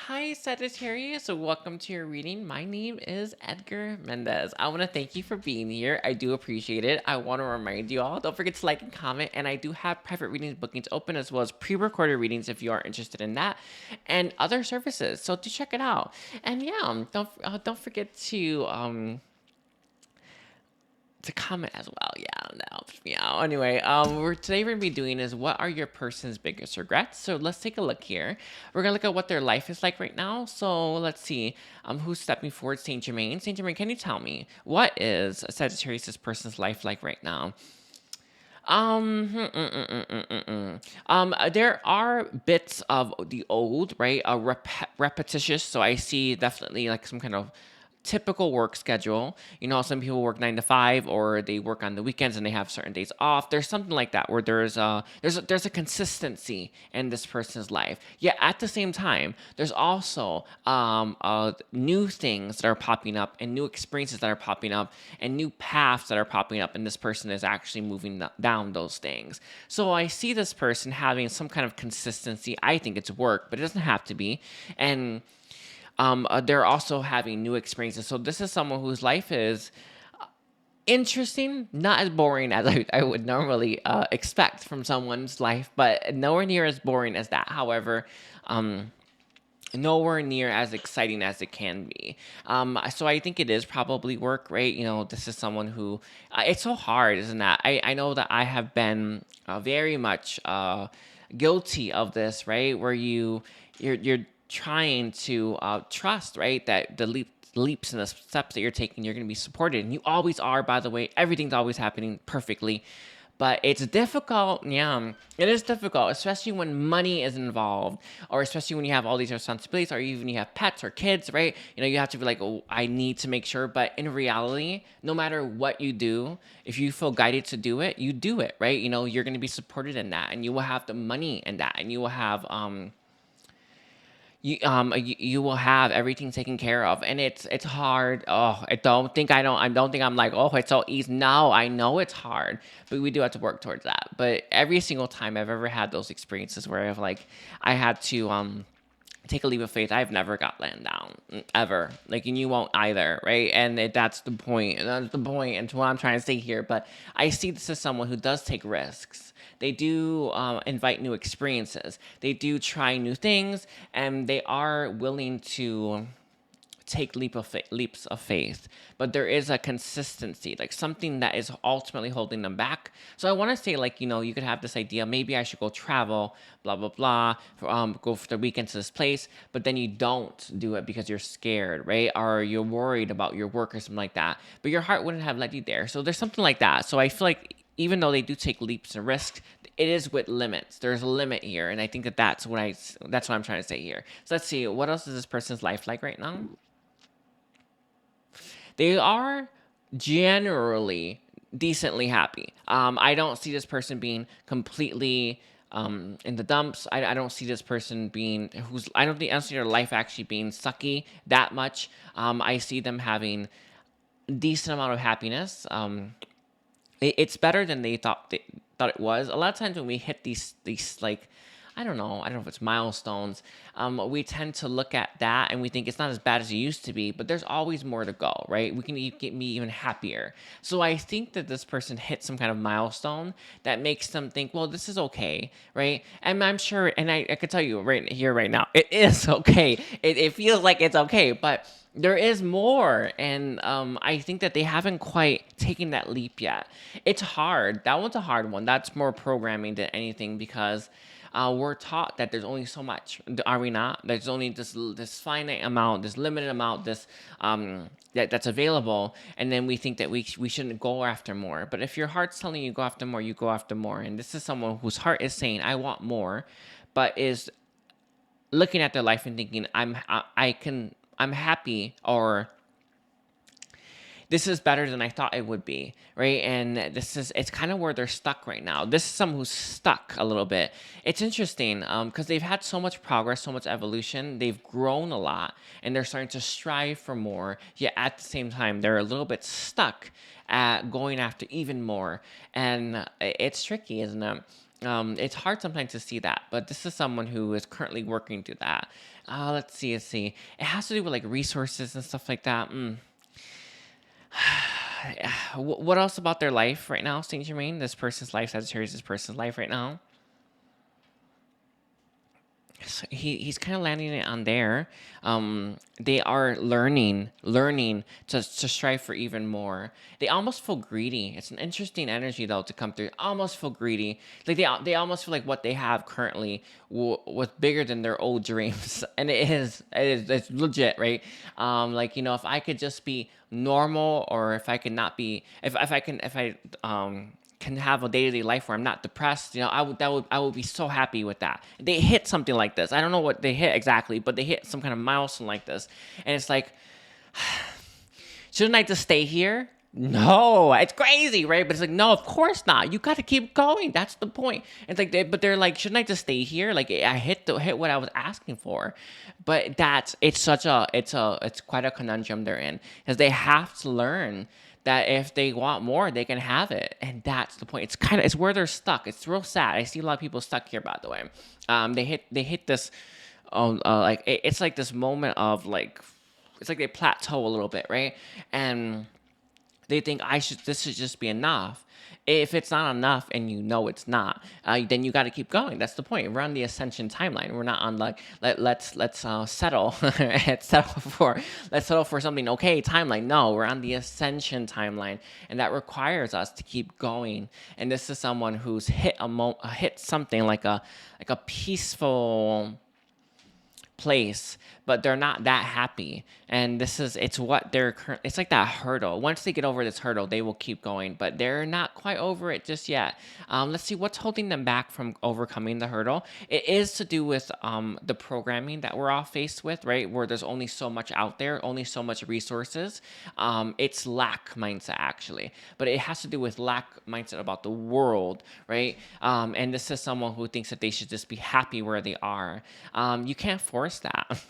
Hi, Sagittarius. So welcome to your reading. My name is Edgar Mendez. I want to thank you for being here. I do appreciate it. I want to remind you all, don't forget to like and comment. And I do have private readings bookings open as well as pre-recorded readings if you are interested in that and other services. So do check it out. And yeah, don't forget to comment as well. Yeah, that helps me out. Anyway, we're gonna be doing is what are your person's biggest regrets? So let's take a look here. We're gonna look at what their life is like right now. So let's see. Who's stepping forward? Saint Germain. Saint Germain, can you tell me what is Sagittarius person's life like right now? There are bits of the old, right? Repetitious. So I see definitely like some kind of typical work schedule. You know, some people work 9 to 5, or they work on the weekends and they have certain days off. There's something like that where there's a consistency in this person's life. Yet at the same time, there's also new things that are popping up and new experiences that are popping up and new paths that are popping up, and this person is actually moving down those things. So I see this person having some kind of consistency. I think it's work, but it doesn't have to be. And they're also having new experiences. So this is someone whose life is interesting, not as boring as I would normally expect from someone's life, but nowhere near as boring as that. However, nowhere near as exciting as it can be. So I think it is probably work, right? You know, this is someone who it's so hard, isn't that? I know that I have been very much guilty of this, right? Where you're trying to trust, right, that the leaps and the steps that you're taking, you're going to be supported, and you always are. By the way, everything's always happening perfectly. But it's difficult, yeah. It is difficult, especially when money is involved, or especially when you have all these responsibilities, or even you have pets or kids, right? You know, you have to be like, oh, I need to make sure. But in reality, no matter what you do, if you feel guided to do it, you do it, right? You know, you're going to be supported in that, and you will have the money in that, and you will have you will have everything taken care of, and it's hard. Oh, I don't think I'm like, oh, it's so easy. No, I know it's hard, but we do have to work towards that. But every single time I've ever had those experiences where I had to take a leap of faith, I've never got land down ever. Like, and you won't either, right? And that's the point. That's the point, and what I'm trying to say here. But I see this as someone who does take risks. They do invite new experiences. They do try new things, and they are willing to take leaps of faith, but there is a consistency, like something that is ultimately holding them back. So I want to say, like, you know, you could have this idea, maybe I should go travel, blah blah blah, go for the weekend to this place, but then you don't do it because you're scared, right? Or you're worried about your work or something like that, but your heart wouldn't have led you there. So there's something like that. So I feel like even though they do take leaps and risks, it is with limits. There's a limit here, and I think that that's what I'm trying to say here. So let's see, what else is this person's life like right now? They are generally decently happy. I don't see this person being completely in the dumps. I don't see this person being I don't see their life actually being sucky that much. I see them having decent amount of happiness. It's better than they thought it was. A lot of times when we hit these like, I don't know if it's milestones. We tend to look at that and we think it's not as bad as it used to be, but there's always more to go, right? We can get me even happier. So I think that this person hit some kind of milestone that makes them think, well, this is okay, right? And I'm sure, and I could tell you right here, right now, it is okay. It feels like it's okay, but there is more, and I think that they haven't quite taken that leap yet. It's hard. That one's a hard one. That's more programming than anything, because we're taught that there's only so much. Are we not? There's only this finite amount, this limited amount, this that's available, and then we think that we shouldn't go after more. But if your heart's telling you go after more, you go after more. And this is someone whose heart is saying I want more, but is looking at their life and thinking I'm happy, or this is better than I thought it would be, right? And it's kind of where they're stuck right now. This is someone who's stuck a little bit. It's interesting because they've had so much progress, so much evolution. They've grown a lot, and they're starting to strive for more. Yet at the same time, they're a little bit stuck at going after even more. And it's tricky, isn't it? It's hard sometimes to see that, but this is someone who is currently working through that. Let's see. It has to do with like resources and stuff like that. What else about their life right now, Saint Germain? This person's life, Sagittarius, this person's life right now. So he's kind of landing it on there. They are learning to strive for even more. They almost feel greedy. It's an interesting energy though to come through. Almost feel greedy. Like they almost feel like what they have currently was bigger than their old dreams, and it's legit, right? Like if I could just be normal, or if I could not be, if I can have a day-to-day life where I'm not depressed, I would be so happy with that. They hit something like this. I don't know what they hit exactly, but they hit some kind of milestone like this. And it's like, shouldn't I just stay here? No, it's crazy, right? But it's like, no, of course not. You got to keep going. That's the point. It's like, but they're like, shouldn't I just stay here? Like, I hit what I was asking for. But it's quite a conundrum they're in, because they have to learn that if they want more, they can have it, and that's the point. It's where they're stuck. It's real sad. I see a lot of people stuck here, by the way. They hit this, it's like this moment of like, it's like they plateau a little bit, right? And they think this should just be enough. If it's not enough, and it's not, then you got to keep going. That's the point. We're on the ascension timeline. We're not on like let's settle let's settle for something okay timeline. No, we're on the ascension timeline, and that requires us to keep going. And this is someone who's hit something like a peaceful place, but they're not that happy. And it's what they're it's like that hurdle. Once they get over this hurdle, they will keep going, but they're not quite over it just yet. Let's see what's holding them back from overcoming the hurdle. It is to do with the programming that we're all faced with, right? Where there's only so much out there, only so much resources. It's lack mindset, actually, but it has to do with lack mindset about the world, right? And this is someone who thinks that they should just be happy where they are. You can't force that.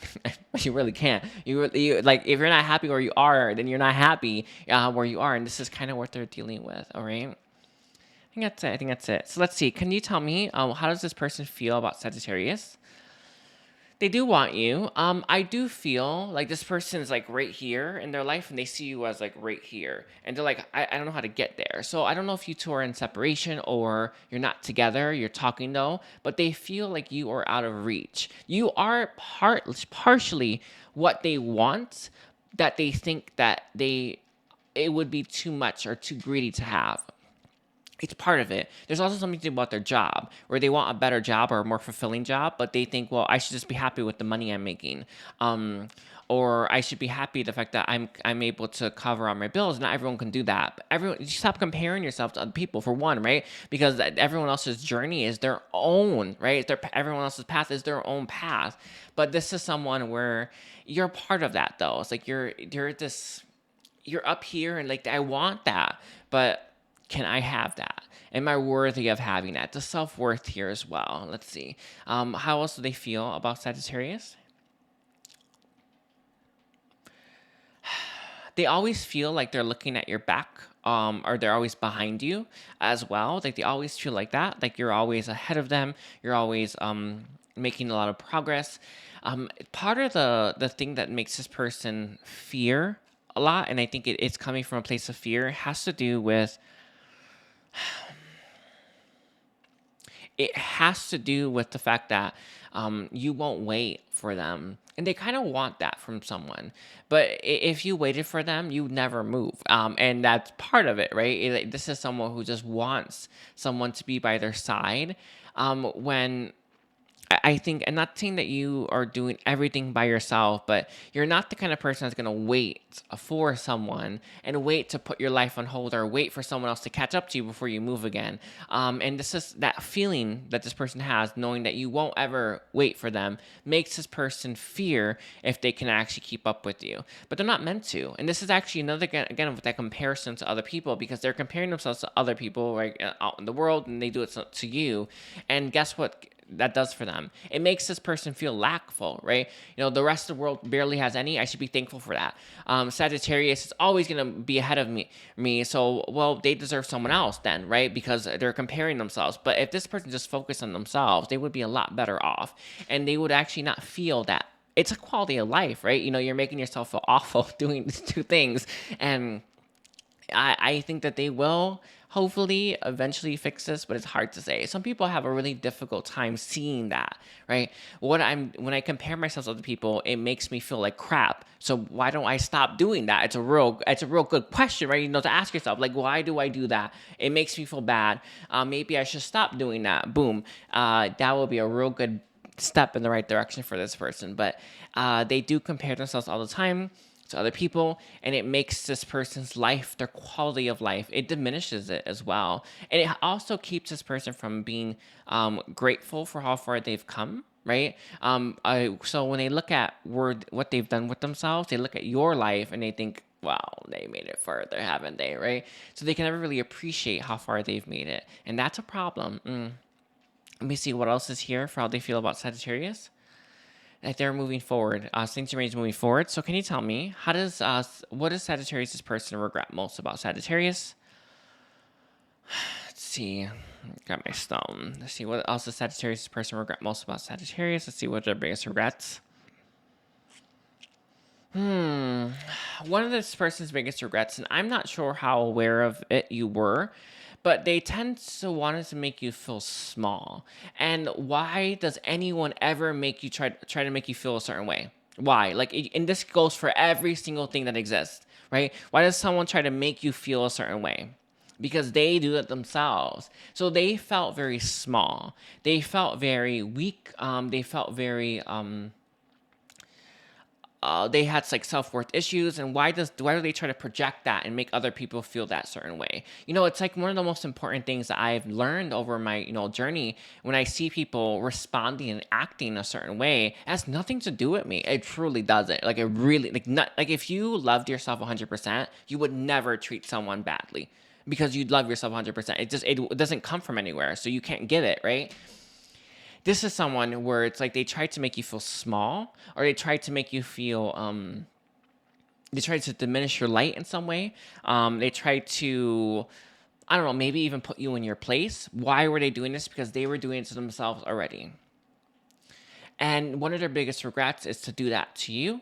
You really can't. You like, if you're not happy where you are, then you're not happy where you are, and this is kind of what they're dealing with. All right. I think that's it. So let's see. Can you tell me how does this person feel about Sagittarius? They do want you. I do feel like this person's like right here in their life, and they see you as like right here, and they're like, I don't know how to get there. So I don't know if you two are in separation or you're not together. You're talking though, but they feel like you are out of reach. You are partially what they want, that they think that it would be too much or too greedy to have. It's part of it. There's also something to do about their job, where they want a better job or a more fulfilling job, but they think, well, I should just be happy with the money I'm making, or I should be happy the fact that I'm able to cover all my bills. Not everyone can do that. But you stop comparing yourself to other people, for one, right? Because everyone else's journey is their own, right? Everyone else's path is their own path. But this is someone where you're part of that, though. It's like you're up here, and like, I want that, but can I have that? Am I worthy of having that? The self-worth here as well. Let's see. How else do they feel about Sagittarius? They always feel like they're looking at your back, or they're always behind you as well. Like, they always feel like that. Like, you're always ahead of them. You're always making a lot of progress. Part of the thing that makes this person fear a lot, and I think it's coming from a place of fear, has to do with the fact that you won't wait for them. And they kind of want that from someone. But if you waited for them, you never move. And that's part of it, right? This is someone who just wants someone to be by their side. When I think, I'm not saying that you are doing everything by yourself, but you're not the kind of person that's going to wait for someone and wait to put your life on hold, or wait for someone else to catch up to you before you move again. And this is that feeling that this person has, knowing that you won't ever wait for them, makes this person fear if they can actually keep up with you. But they're not meant to. And this is actually another, again, with that comparison to other people, because they're comparing themselves to other people, right, out in the world, and they do it to you. And guess what? that does for them. It makes this person feel lackful, right? The rest of the world barely has any. I should be thankful for that. Sagittarius is always going to be ahead of me. So, well, they deserve someone else then, right? Because they're comparing themselves. But if this person just focused on themselves, they would be a lot better off. And they would actually not feel that. It's a quality of life, right? You're making yourself feel awful doing these two things. And I think that they will hopefully eventually fix this, but it's hard to say. Some people have a really difficult time seeing that, right? When I compare myself to other people, it makes me feel like crap. So why don't I stop doing that? It's a real good question, right? To ask yourself, like, why do I do that? It makes me feel bad. Maybe I should stop doing that. Boom. That will be a real good step in the right direction for this person. But they do compare themselves all the time to other people, and it makes this person's life, their quality of life, it diminishes it as well. And it also keeps this person from being grateful for how far they've come, right? So when they look at what they've done with themselves, they look at your life and they think, wow, they made it further, haven't they, right? So they can never really appreciate how far they've made it, and that's a problem. Let me see what else is here for how they feel about Sagittarius. That they're moving forward. Sagittarius is moving forward. So can you tell me, what does Sagittarius' person regret most about Sagittarius? Let's see. Got my stone. Let's see, what else does Sagittarius' person regret most about Sagittarius? Let's see what their biggest regrets. One of this person's biggest regrets, and I'm not sure how aware of it you were, but they tend to want to make you feel small. And why does anyone ever make you try to make you feel a certain way? Why? Like, and this goes for every single thing that exists, right? Why does someone try to make you feel a certain way? Because they do it themselves. So they felt very small. They felt very weak. They felt very they had like self-worth issues, and why do they try to project that and make other people feel that certain way? It's like one of the most important things that I've learned over my journey. When I see people responding and acting a certain way, it has nothing to do with me. It truly doesn't. Like, it really, like if you loved yourself 100%, you would never treat someone badly because you love yourself 100%. It doesn't come from anywhere, so you can't give it, right? This is someone where it's like they try to make you feel small, or they try to make you feel they try to diminish your light in some way. They try to, I don't know, maybe even put you in your place. Why were they doing this? Because they were doing it to themselves already. And one of their biggest regrets is to do that to you,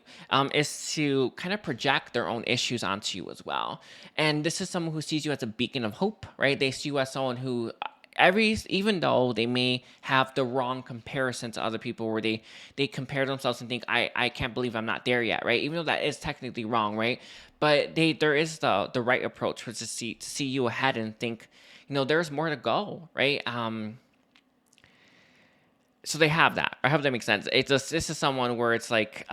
is to kind of project their own issues onto you as well. And this is someone who sees you as a beacon of hope, right? They see you as someone who even though they may have the wrong comparison to other people, where they compare themselves and think, I can't believe I'm not there yet, right? Even though that is technically wrong, right? But there is the right approach, which is to see you ahead and think, there's more to go, right? So they have that. I hope that makes sense. This is someone where it's like,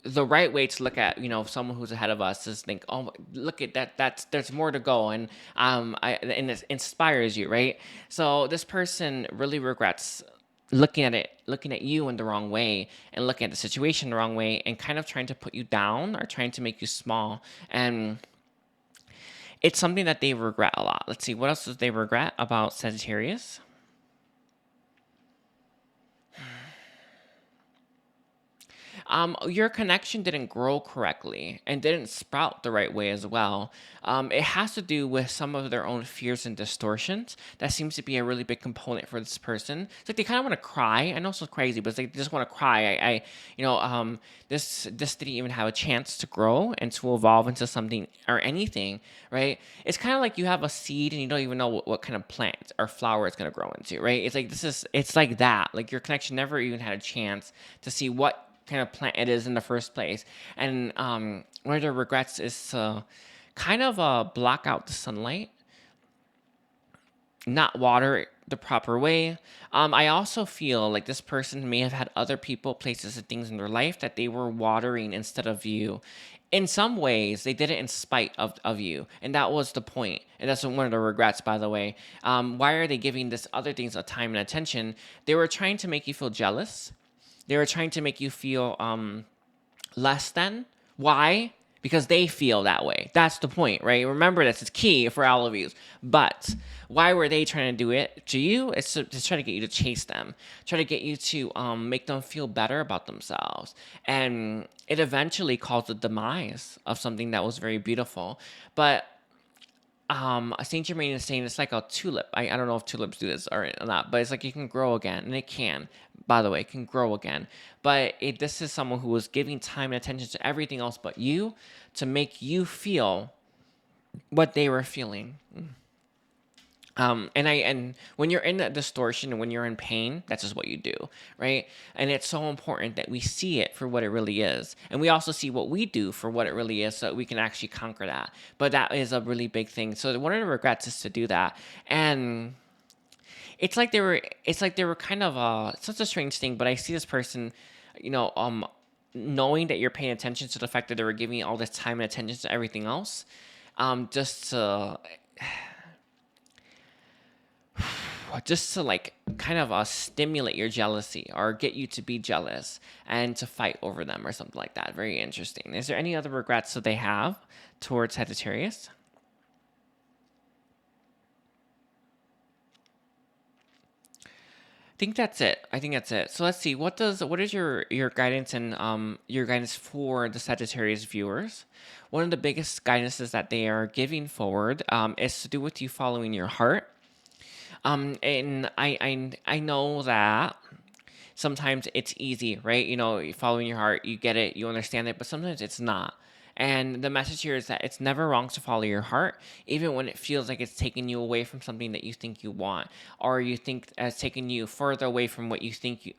the right way to look at someone who's ahead of us is think, oh, look at that, there's more to go, and and it inspires you, right? So this person really regrets looking at you in the wrong way, and looking at the situation the wrong way, and kind of trying to put you down or trying to make you small. And it's something that they regret a lot. Let's see, what else do they regret about Sagittarius? Your connection didn't grow correctly and didn't sprout the right way as well. It has to do with some of their own fears and distortions. That seems to be a really big component for this person. It's like they kind of want to cry. I know it's so crazy, but it's like they just want to cry. This didn't even have a chance to grow and to evolve into something or anything, right? It's kind of like you have a seed and you don't even know what kind of plant or flower it's going to grow into, right? It's like it's like that. Like, your connection never even had a chance to see what kind of plant it is in the first place. And one of their regrets is to kind of block out the sunlight, not water it the proper way. I also feel like this person may have had other people, places, and things in their life that they were watering instead of you. In some ways, they did it in spite of you. And that was the point. And that's one of the regrets, by the way. Why are they giving this other things a time and attention? They were trying to make you feel jealous. They were trying to make you feel less than. Why? because they feel that way. That's the point, right? Remember, this is key for all of you. But why were they trying to do it to you? It's to try to get you to chase them, try to get you to make them feel better about themselves. And it eventually caused the demise of something that was very beautiful. But Saint Germain is saying it's like a tulip. I don't know if tulips do this or not, but it's like you can grow again, and it can. By the way, it can grow again. But this is someone who was giving time and attention to everything else but you, to make you feel what they were feeling. And when you're in that distortion and when you're in pain, that's just what you do, right? And it's so important that we see it for what it really is, and we also see what we do for what it really is, so that we can actually conquer that. But that is a really big thing. So one of the regrets is to do that, and it's like they were kind of such a strange thing. But I see this person, knowing that you're paying attention to the fact that they were giving you all this time and attention to everything else, just to like kind of stimulate your jealousy or get you to be jealous and to fight over them or something like that. Very interesting. Is there any other regrets that they have towards Sagittarius? I think that's it. So let's see. What is your guidance and your guidance for the Sagittarius viewers? One of the biggest guidances that they are giving forward is to do with you following your heart. And I know that sometimes it's easy, right? Following your heart, you get it, you understand it, but sometimes it's not. And the message here is that it's never wrong to follow your heart, even when it feels like it's taking you away from something that you think you want, or you think it's taking you further away from what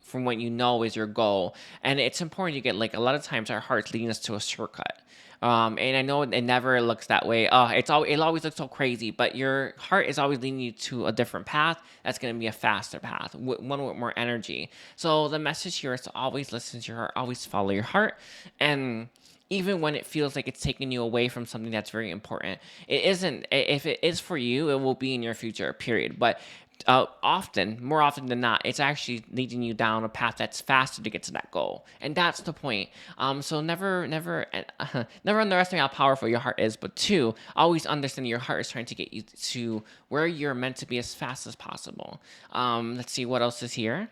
from what you know is your goal. And it's important you get, like, a lot of times our heart's leading us to a shortcut. And I know it never looks that way. It always looks so crazy, but your heart is always leading you to a different path. That's going to be a faster path, one with more energy. So the message here is to always listen to your heart, always follow your heart, and even when it feels like it's taking you away from something that's very important, it isn't. If it is for you, it will be in your future, period. But more often than not, it's actually leading you down a path that's faster to get to that goal, and that's the point. So never underestimate how powerful your heart is, but two, always understand your heart is trying to get you to where you're meant to be as fast as possible. Let's see what else is here.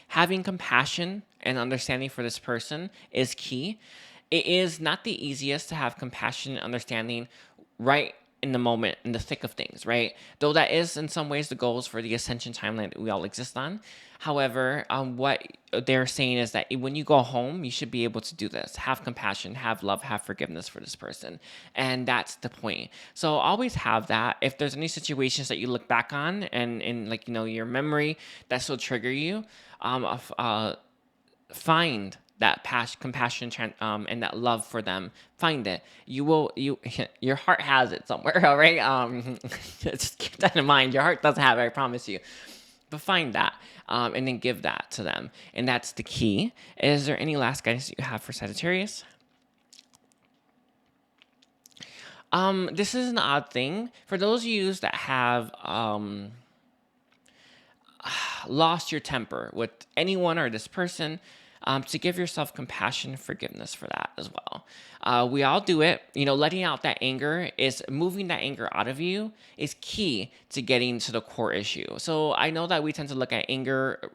Having compassion and understanding for this person is key. It is not the easiest to have compassion and understanding right in the moment, in the thick of things, right? Though that is in some ways the goals for the ascension timeline that we all exist on. However, what they're saying is that when you go home, you should be able to do this. Have compassion, have love, have forgiveness for this person. And that's the point. So always have that. If there's any situations that you look back on and in, like, your memory that still trigger you, find that compassion, and that love for them. Find it. Your heart has it somewhere, all right? Just keep that in mind. Your heart does have it, I promise you. But find that, and then give that to them. And that's the key. Is there any last guidance that you have for Sagittarius? This is an odd thing. For those of you that have lost your temper with anyone or this person, to give yourself compassion and forgiveness for that as well. We all do it. Letting out that anger, moving that anger out of you is key to getting to the core issue. So I know that we tend to look at anger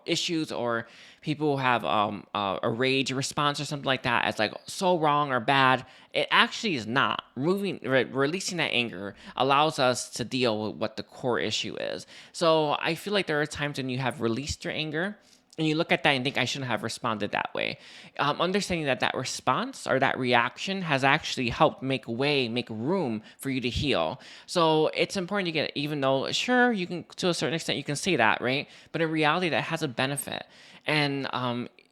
issues or people who have a rage response or something like that as like so wrong or bad. It actually is not. Releasing that anger allows us to deal with what the core issue is. So I feel like there are times when you have released your anger and you look at that and think, I shouldn't have responded that way. Understanding that response or that reaction has actually helped make room for you to heal. So it's important to get, even though, sure, you can, to a certain extent, you can say that, right? But in reality, that has a benefit. And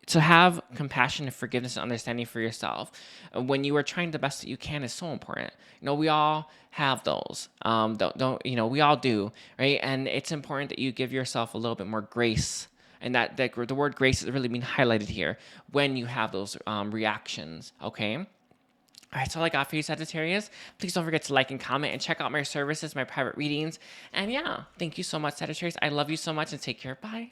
to have compassion and forgiveness and understanding for yourself when you are trying the best that you can is so important. We all have those. We all do, right? And it's important that you give yourself a little bit more grace. And that the word grace is really being highlighted here when you have those reactions, okay? All right, that's all I got for you, Sagittarius. Please don't forget to like and comment and check out my services, my private readings. And yeah, thank you so much, Sagittarius. I love you so much and take care. Bye.